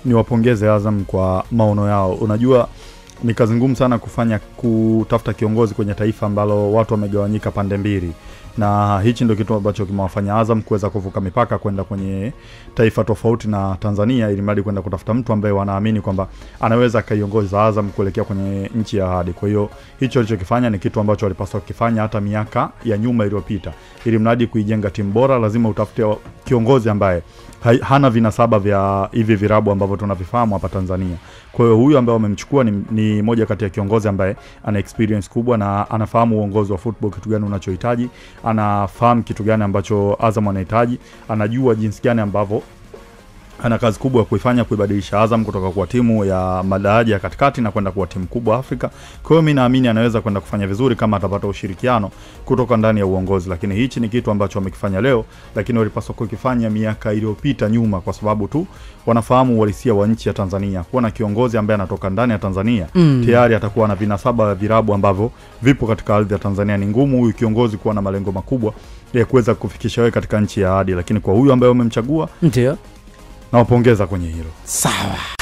Niwapongeze Azam kwa maono yao. Unajua ni kazi ngumu sana kutafuta kiongozi kwenye taifa ambalo watu wamegawanyika pande mbili, na hichi ndio kitu ambacho kimewafanya Azam kuweza kuvuka mipaka kwenda kwenye taifa tofauti na Tanzania, ili mradi kwenda kutafuta mtu ambaye wanaamini kwamba anaweza kaiongoza Azam kuelekea kwenye nchi ya ahadi. Kwa hiyo hicho alichokifanya ni kitu ambacho walipaswa kufanya hata miaka ya nyuma iliyopita. Ili mradi kuijenga timu bora, lazima utafute kiongozi ambaye hana vinasaba vya hivi virabu ambavyo tunavifahamu hapa Tanzania. Kwa hiyo huyu ambaye wamemchukua ni moja kati ya kiongozi ambaye ana experience kubwa na anafahamu uongozi wa football, kitu gani unachohitaji, anafahamu kitu gani ambacho Azam anahitaji, anajua jinsi gani ambavyo ana kazi kubwa ya kuifanya kuibadilisha Azam kutoka kwa timu ya madaraja ya katikati na kwenda kuwa timu kubwa Afrika. Kwa hiyo mimi naamini anaweza kwenda kufanya vizuri kama atapata ushirikiano kutoka ndani ya uongozi, lakini hichi ni kitu ambacho wamekifanya leo, lakini walipaswa kukifanya miaka iliyopita nyuma, kwa sababu tu wanafahamu uhalisia wa nchi ya Tanzania. Kuwa na kiongozi ambaye anatoka ndani ya Tanzania, tayari atakuwa na vinasaba vya virabu ambavyo vipo katika ardhi ya Tanzania. Ni ngumu huyu kiongozi kuwa na malengo makubwa ya kuweza kufikisha wewe katika nchi ya ahadi, lakini kwa huyu ambaye wamemchagua, ndio nawapongeza kwenye hilo. Sawa.